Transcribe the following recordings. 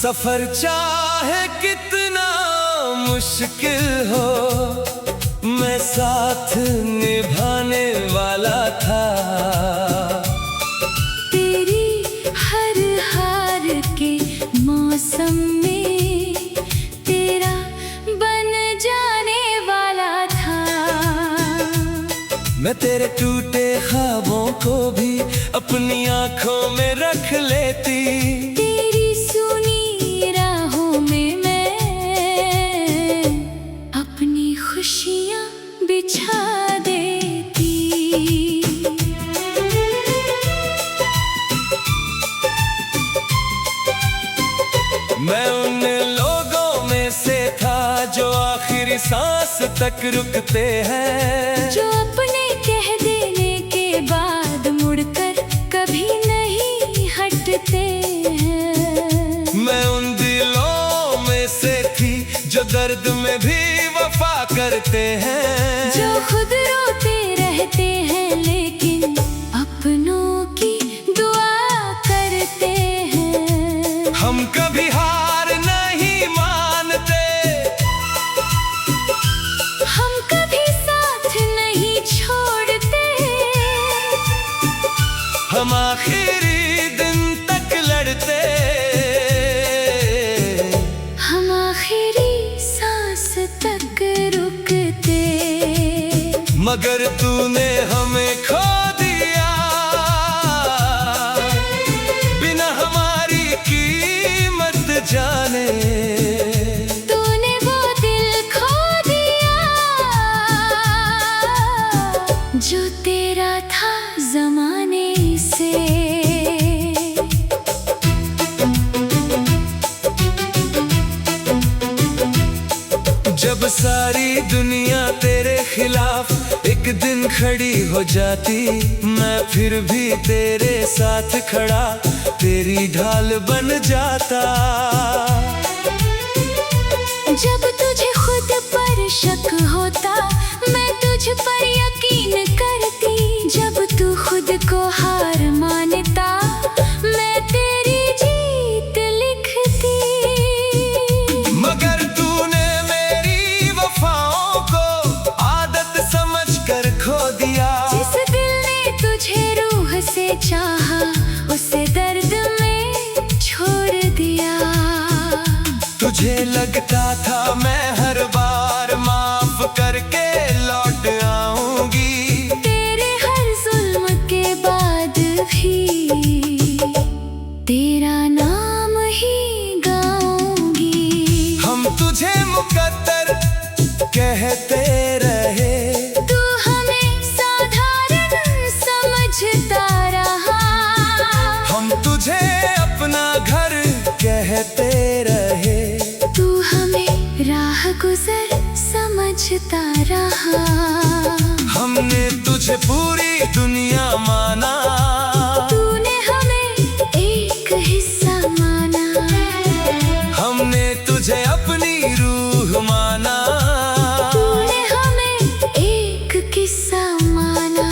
सफर चाहे कितना मुश्किल हो, मैं साथ निभाने वाला था। तेरी हर हार के मौसम में तेरा बन जाने वाला था। मैं तेरे टूटे ख्वाबों को भी अपनी आंखों में रख लेती। तेरी सुनी राहों में मैं अपनी खुशियाँ बिछा देती। मैं उन लोगों में से था जो आखिरी सांस तक रुकते हैं, जो अपने कह देने के बाद मुड़कर कभी नहीं हटते हैं। मैं उन दिलों में से थी जो दर्द में भी वफा करते हैं, जो खुद रोते रहते हैं लेकिन अपनों की दुआ करते हैं। हम कभी हार नहीं मानते, हम कभी साथ नहीं छोड़ते। हम आखिरी दिन तक लड़ते, हम आखिरी सांस तक रुकते। मगर तूने हमें खो दिया, बिना हमारी कीमत जाने। तूने वो दिल खो दिया जो तेरा था ज़माने से। जब सारी दुनिया तेरे खिलाफ एक दिन खड़ी हो जाती, मैं फिर भी तेरे साथ खड़ा तेरी ढाल बन जाता। जब तुझे खुद पर शक होता मैं तुझ पर यकीन करती। जब तू खुद को हार मानता मैं तेरी जीत लिखती। मगर तूने मेरी वफाओं को आदत समझकर खो दिया। जिस दिल ने तुझे रूह से चाहा उसे दर्द में छोड़ दिया। तुझे लगता था मैं हर बार माफ करके लौट आऊंगी, तेरे हर जुल्म के बाद भी तेरा नाम ही गाऊंगी। हम तुझे मुकद्दर कहते रहे, तू हमें साधारण समझता रहा। हम तुझे अपना घर कहते रहे, तू हमें राह गुजर समझता रहा। हमने तुझे पूरी दुनिया माना, तूने हमें एक हिस्सा माना। हमने तुझे अपनी रूह माना। तूने हमें एक किस्सा माना।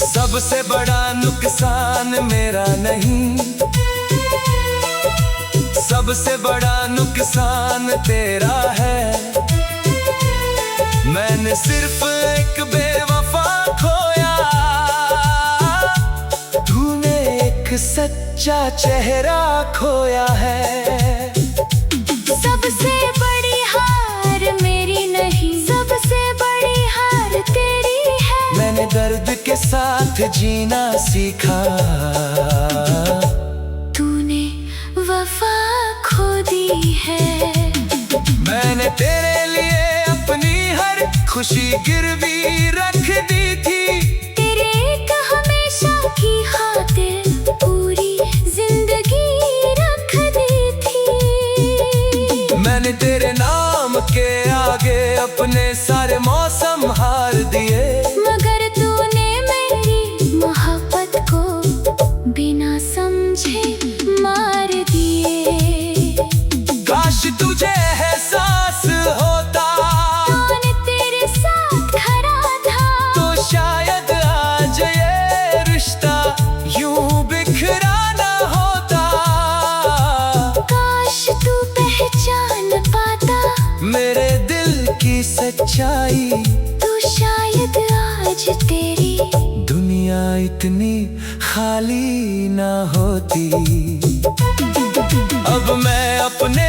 सबसे बड़ा नुकसान मेरा नहीं, सबसे बड़ा नुकसान तेरा है। मैंने सिर्फ एक बेवफा खोया, तूने एक सच्चा चेहरा खोया है। सबसे बड़ी हार मेरी नहीं, सबसे बड़ी हार तेरी है। मैंने दर्द के साथ जीना सीखा, तूने वफा खो दी है। मैंने तेरे लिए अपनी हर खुशी गिरवी रख दी थी। तेरे एक हमेशा की खातिर पूरी जिंदगी रख दी थी। मैंने तेरे नाम के आगे अपने सारे मौसम हार दिए। मगर तूने मेरी मोहब्बत को बिना समझे मार दिए। काश तुझे एहसास होता कौन तेरे साथ खड़ा था, तो शायद आज ये रिश्ता यूं बिखरा ना होता। सच्चाई। तू शायद आज तेरी दुनिया इतनी खाली ना होती। अब मैं अपने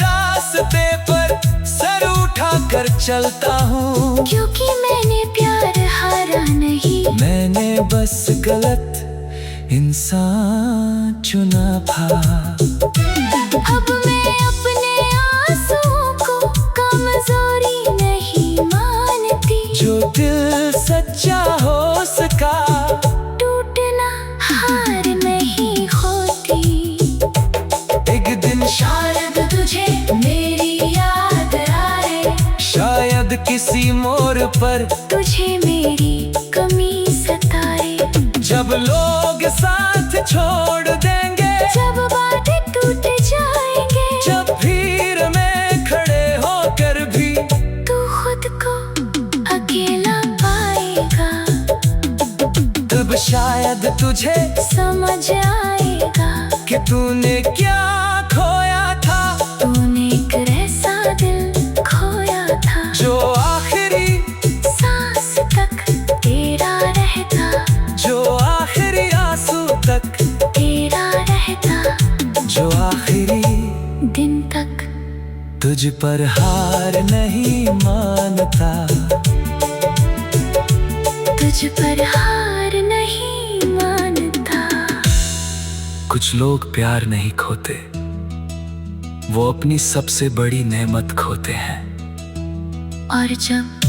रास्ते पर सर उठा कर चलता हूँ, क्योंकि मैंने प्यार हारा नहीं। मैंने बस गलत इंसान चुना था। अब मैं अपने आंसुओं को कमजोरी नहीं मानती। जो दिल सच्चा हो सका टूटना हार नहीं होती। एक दिन शायद तुझे मेरी याद आए, शायद किसी मोड़ पर तुझे मेरी कमी सताए। जब लोग साथ छोड़ देंगे, जब बातें टूट जाएंगे, जब भीड़ में खड़े होकर भी तू खुद को अकेला पाएगा। तब शायद तुझे समझ आएगा कि तूने क्या खोया था। तूने एक ऐसा दिल खोया था जो आखिरी सांस तक तेरा रहता, जो आखिरी आंसू तक, तेरा रहता, जो आखिरी दिन तक। तुझ पर हार नहीं मानता। तुझ पर हार नहीं मानता। कुछ लोग प्यार नहीं खोते, वो अपनी सबसे बड़ी नेमत खोते हैं। और जब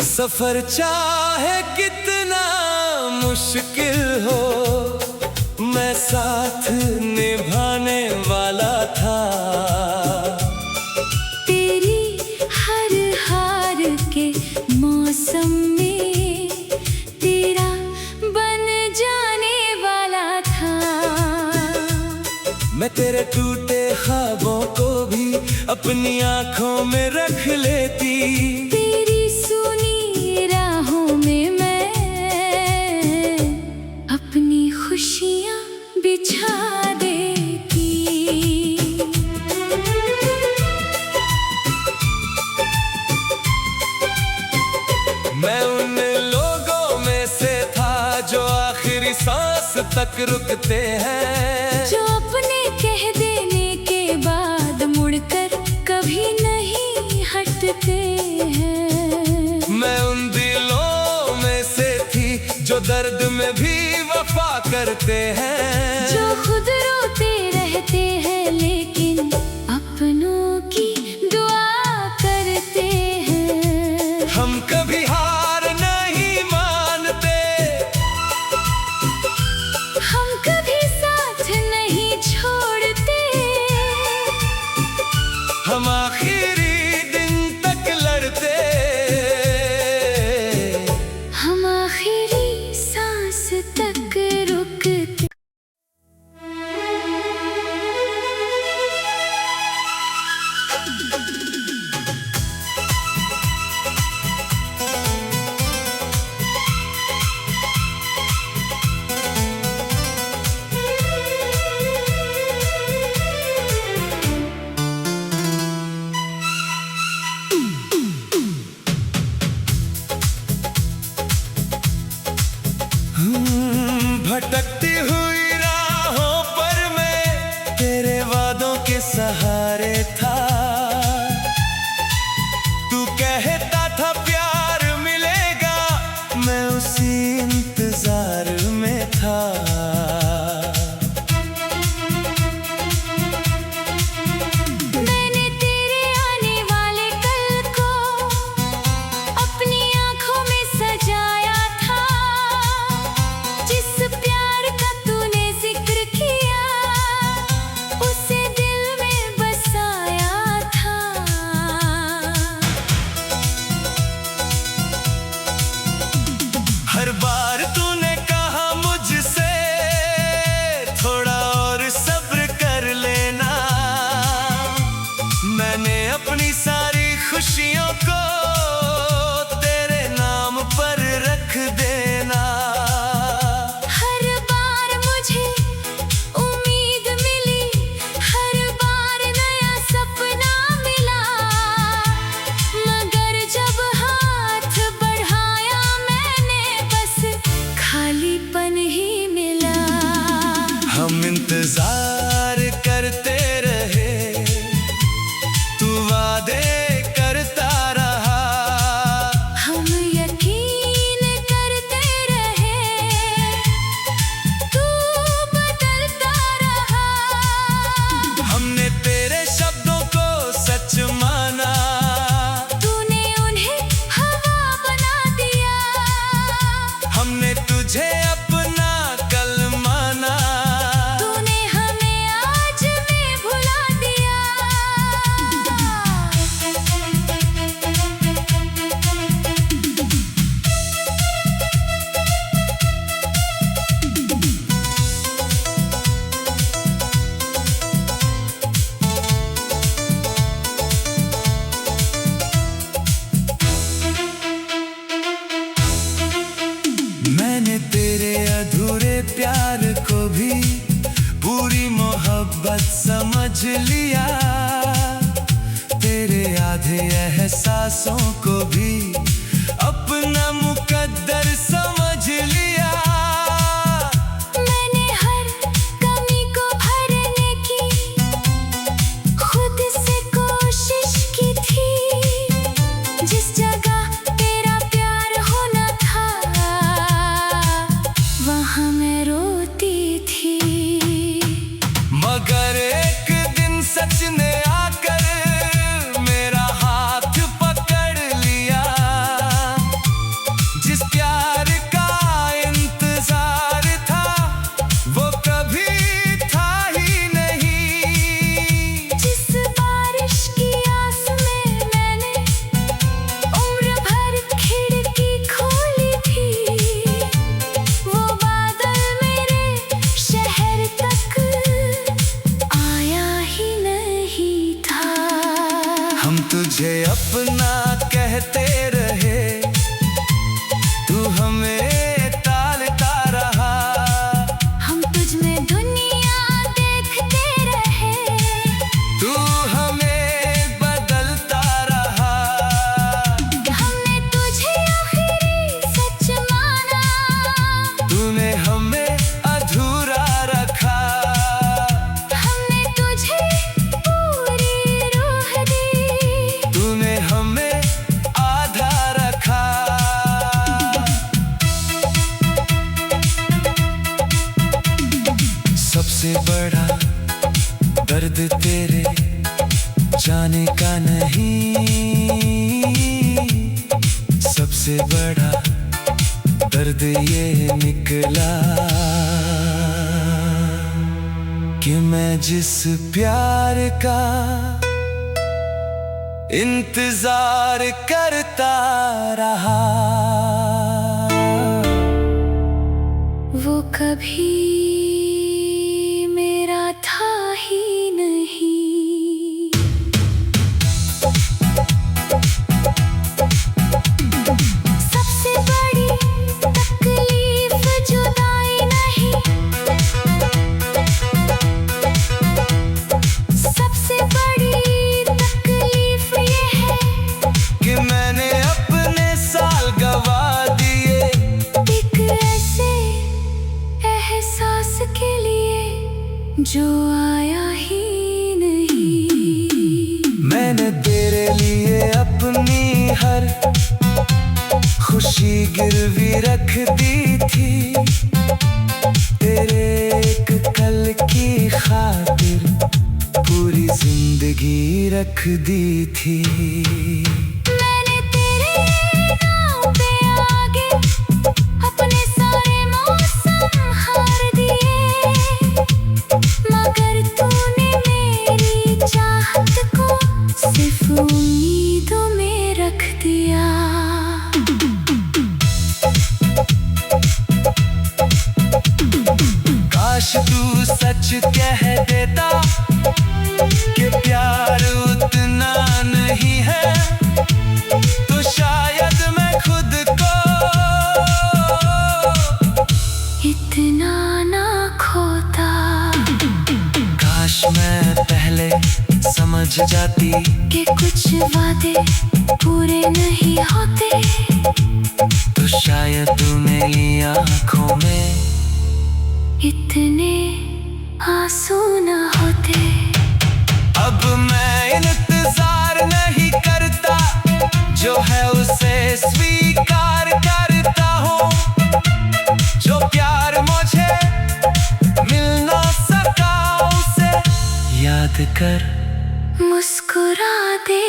सफर चाहे कितना मुश्किल हो, मैं साथ निभाने वाला था। तेरी हर हार के मौसम में तेरा बन जाने वाला था। मैं तेरे टूटे ख्वाबों को भी अपनी आंखों में रख लेती। तेरी सुनी राहों में मैं अपनी खुशियाँ बिछा देती। मैं उन लोगों में से था जो आखिरी सांस तक रुकते हैं, जो अपने कह देने के बाद मुड़कर कभी नहीं हटते हैं। मैं उन दिलों में से थी जो दर्द में भी वफा करते हैं, जो खुद रोते रहते हैं लेकिन अपनों की दुआ करते हैं। हम कभी हार नहीं मानते, हम कभी साथ नहीं छोड़ते। हम आखिरी दिन तक लड़ते, हम आखिरी सांस तक रुकते। भटकती हुई राहों पर मैं तेरे वादों के सहारे था। तू कहता था प्यार मिलेगा, मैं उसी इंतजार में था। मैंने तेरे आने वाले कल को अपनी आंखों में सजाया था। जिस प्यार का तूने जिक्र किया उसे दिल में बसाया था। इंतजार करते रहे, तू वादे करता रहा, हम यकीन करते रहे, तू बदलता रहा। हमने तेरे शब्दों को सच माना, तूने उन्हें हवा बना दिया। हमने तुझे अपना कल माना, तूने हमें आज में भुला दिया। मैंने तेरे अधूरे प्यार को भी पूरी मोहब्बत समझ लिया, तेरे आधे एहसासों को भी अपना मुकद्दर समझ लिया। मैंने हर कमी को भरने की खुद से कोशिश की थी, जिस जगह तेरा प्यार होना था वहाँ मैं रोती थी। मगर एक दिन सच ने आकर मेरा हाथ पकड़ लिया, जिस प्यार का इंतजार था वो कभी था ही नहीं। जिस बारिश की आस में मैंने उम्र भर खिड़की खोली थी, वो बादल मेरे शहर तक आया ही नहीं था। हम तुझे अपना कहते रहे, तू हमें टालता रहा, हम तुझ में दुनिया देखते रहे, तू हमें बदलता रहा। हमने तुझे आखिरी सच माना, तूने हमें अधूरा रखा, हमने तुझे पूरी रूह दी, तूने हमें आधा रखा। सबसे बड़ा दर्द तेरे जाने का नहीं, सबसे बड़ा दर्द ये निकला कि मैं जिस प्यार का इंतजार करता रहा वो कभी मेरा था ही नहीं। सबसे बड़ी तकलीफ जुदाई नहीं, सबसे बड़ी तकलीफ ये है कि मैंने अपने साल गवा दिए, एक ऐसे एहसास के लिए जो आया ही नहीं। मैंने तेरे लिए अपनी हर खुशी गिरवी रख दी थी, तेरे एक कल की खातिर पूरी जिंदगी रख दी थी। मैंने तेरे नाम पे आगे अपने सारे मौसम हार दिए, मगर तूने मेरी चाहत को सिर्फ उम्मीदों में रख दिया। काश तू सच कह देता कि प्यार उतना नहीं है, तो शायद मैं खुद को इतना ना खोता। काश मैं पहले समझ जाती कि कुछ वादे पूरे नहीं होते, तो शायद तू मेरी आँखों में इतने आंसू न होते। अब मैं इंतजार नहीं करता, जो है उसे स्वीकार करता हूँ। जो प्यार मुझे मिल ना सका उसे याद कर मुस्कुरा दे।